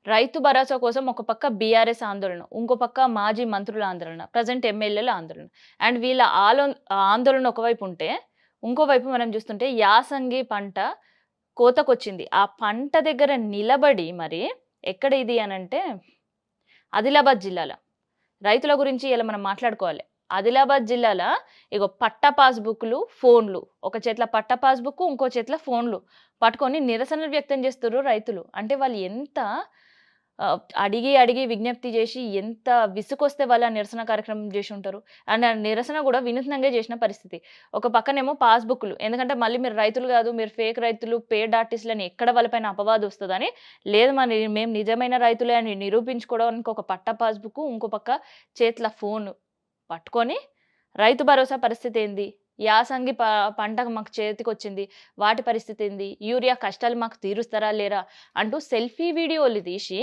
రైతు భరోసా కోసం ఒక పక్క బీఆర్ఎస్ ఆందోళన, ఇంకో పక్క మాజీ మంత్రుల ఆందోళన, ప్రెజెంట్ ఎమ్మెల్యేల ఆందోళన. అండ్ వీళ్ళ ఆందోళన ఒకవైపు ఉంటే, ఇంకోవైపు మనం చూస్తుంటే యాసంగి పంట కోతకొచ్చింది. ఆ పంట దగ్గర నిలబడి మరి ఎక్కడ ఇది అనంటే ఆదిలాబాద్ జిల్లాల. రైతుల గురించి ఇలా మనం మాట్లాడుకోవాలి. ఆదిలాబాద్ జిల్లాల ఇగో పట్టా పాస్‌బుక్‌లు, ఫోన్‌లు. ఒక చేతిలో పట్టా పాస్‌బుక్కు, ఇంకో చేతిలో ఫోన్‌లు పట్టుకొని నిరసనలు వ్యక్తం చేస్తుర్రు రైతులు. అంటే వాళ్ళు ఎంత అడిగి, అడిగి విజ్ఞప్తి చేసి ఎంత విసుగొస్తే వాళ్ళు ఆ నిరసన కార్యక్రమం జేషుంటారు. అండ్ ఆ నిరసన గూడా వినూత్నంగా చేసిన పరిస్థితి. ఒక పక్కనేమో పాస్‌బుక్‌లు. ఎందుకంటే మళ్ళీ మీరు రైతులు గాదు, మీరు ఫేక్ రైతులు, పెయిడ్ ఆర్టిస్ట్‌లని ఎక్కడ వాళ్ళపైన అపవాదొస్తదని, లేదు మేము నిజమైన రైతులే అని నిరూపించుకోవడానికి ఒక పట్టా పాస్‌బుక్కు, ఇంకో పక్క చేతిలో ఫోను పట్టుకొని రైతు భరోసా పరిస్థితేంది? యాసంగి పంట మాకు చేతికొచ్చింది. వాటి పరిస్థితేంది? యూరియా కష్టాలు మాకు తీరుస్తారా? లేరా? అంటూ సెల్ఫీ వీడియోలు తీసి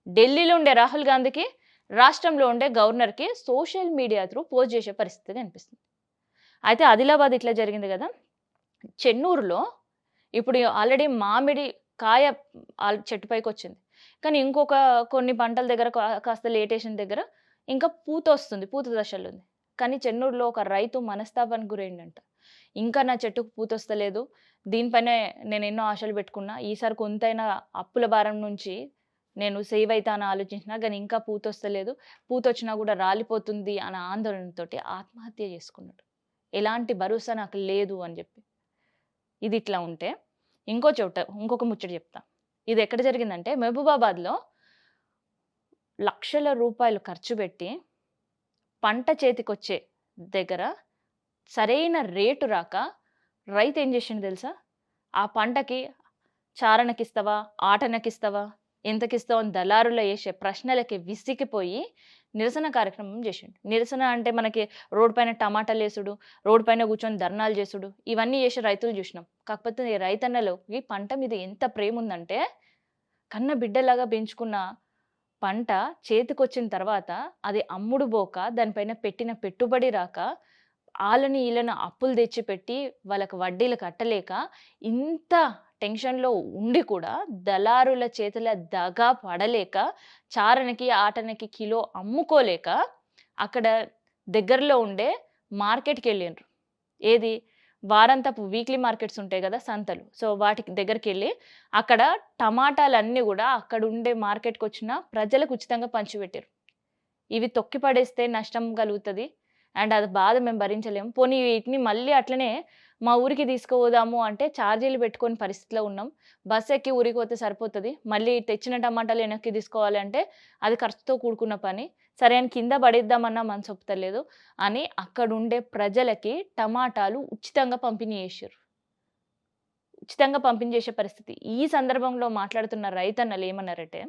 ఢిల్లీలో ఉండే రాహుల్ గాంధీకి, రాష్ట్రంలో ఉండే గవర్నర్‌కి సోషల్ మీడియా త్రూ పోస్ట్ చేసే పరిస్థితి కనిపిస్తుంది. అయితే ఆదిలాబాద్ ఇట్లా జరిగింది గదా! చెన్నూరులో ఇప్పుడు ఆల్రెడీ మామిడి కాయ చెట్టు పైకొచ్చింది. కానీ ఇంకొక కొన్ని పంటల దగ్గర కాస్త లేటేషన్ దగ్గర ఇంకా పూతొస్తుంది. పూత దశలో ఉంది. కానీ చెన్నూరులో ఒక రైతు మనస్తాపానికి గురైండంట. ఇంకా నా చెట్టుకు పూతొస్తలేదు. దీనిపైనే నేనెన్నో ఆశలు పెట్టుకున్నా. ఈసారి కొంతైనా అప్పుల భారం నుంచి నేను సేవ్ అయితా అని ఆలోచించినా గానీ ఇంకా పూతొస్తలేదు. పూతొచ్చినా గూడా రాలిపోతుంది అన్న ఆందోళనతోటి ఆత్మహత్య చేసుకున్నాడు. ఎలాంటి భరోసా నాకు లేదు అని జెప్పి. ఇదిట్లా ఉంటే, ఇంకో చోట ఇంకొక ముచ్చట చెప్తా. ఇదెక్కడ జరిగిందంటే మహబూబాబాద్‌లో లక్షల రూపాయలు ఖర్చు పెట్టి పంట చేతికొచ్చే దగ్గర సరైన రేటు రాక రైతేం జేషిండు తెలుసా? ఆ పంటకి చారణకిస్తవా? ఆటనకిస్తవా? ఎంతకిస్తావు? అని దళారులు యేసే ప్రశ్నలకి విసిగిపోయి నిరసన కార్యక్రమం జేషిండు. నిరసన అంటే మనకి రోడ్ పైన టమాటాలేసుడు, రోడ్ పైన కూర్చొని ధర్నాలు చేసుడు, ఇవన్నీ చేసే రైతులు జూషినాం. కాకపోతే ఈ రైతన్నలకి పంట మీద ఎంత ప్రేముందంటే, కన్న బిడ్డలాగా పెంచుకున్న పంట చేతికొచ్చిన తర్వాత అది అమ్ముడు బోక, దానిపైన పెట్టిన పెట్టుబడి రాక, ఆళ్ళని ఈళ్ళని అప్పులు తెచ్చిపెట్టి, వాళ్ళకి వడ్డీలు కట్టలేక, ఇంత టెన్షన్‌లో ఉండి కూడా దళారుల చేతుల దగా పడలేక, చారణకి, ఆటనకి కిలో అమ్ముకోలేక, అక్కడ దగ్గరలో ఉండే మార్కెట్‌కెళ్ళిండ్రు. ఏది వారాంతపు వీక్లీ మార్కెట్స్ ఉంటాయి గదా! సంతలు. సో, వాటికి దగ్గరికెళ్ళి అక్కడ టమాటాలన్నీ గూడా అక్కడుండే మార్కెట్‌కొచ్చిన ప్రజలకు ఉచితంగా పంచిపెట్టిర్రు. ఇవి తొక్కి పడేస్తే నష్టం కలుగుతది. అండ్ అది బాధ మేము భరించలేము. పోనీ వీటిని మళ్ళీ అట్లనే మా ఊరికి తీసుకుపోదాము అంటే ఛార్జీలు పెట్టుకోని పరిస్థితిలో ఉన్నాం. బస్ ఎక్కి ఊరికి పోతే సరిపోతది. మళ్ళీ తెచ్చిన టమాటాలు వెనక్కి తీసుకోవాలి అంటే అది ఖర్చుతో కూడుకున్న పని. సరే అని కింద పడేద్దామన్నా మనసొప్పుతలేదు అని అక్కడుండే ప్రజలకి టమాటాలు ఉచితంగా పంపిణీ చేషిర్రు. ఉచితంగా పంపిణీ చేసే పరిస్థితి. ఈ సందర్భంలో మాట్లాడుతున్న రైతన్నలు ఏమన్నారంటే,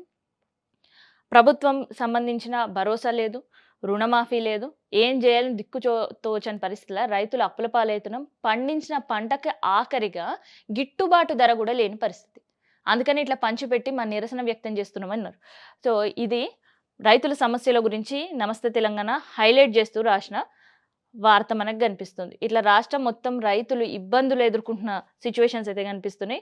ప్రభుత్వం సంబంధించిన భరోసా లేదు, రుణమాఫీ లేదు. ఏం జేయాలో తోచని పరిస్థితిలో రైతులు అప్పుల పాలైతున్నాం. పండించిన పంటకి ఆఖరిగా గిట్టుబాటు ధర గూడా లేని పరిస్థితి. అందుకని ఇట్లా పంచిపెట్టి మా నిరసన వ్యక్తం చేస్తున్నామన్నారు. సో, ఇది రైతుల సమస్యల గురించి నమస్తే తెలంగాణ హైలైట్ చేస్తూ రాసిన వార్త మనకు గనిపిస్తుంది. ఇట్లా రాష్ట్రం మొత్తం రైతులు ఇబ్బందులు ఎదుర్కొంటున్న సిట్యుయేషన్స్ అయితే కనిపిస్తున్నాయి.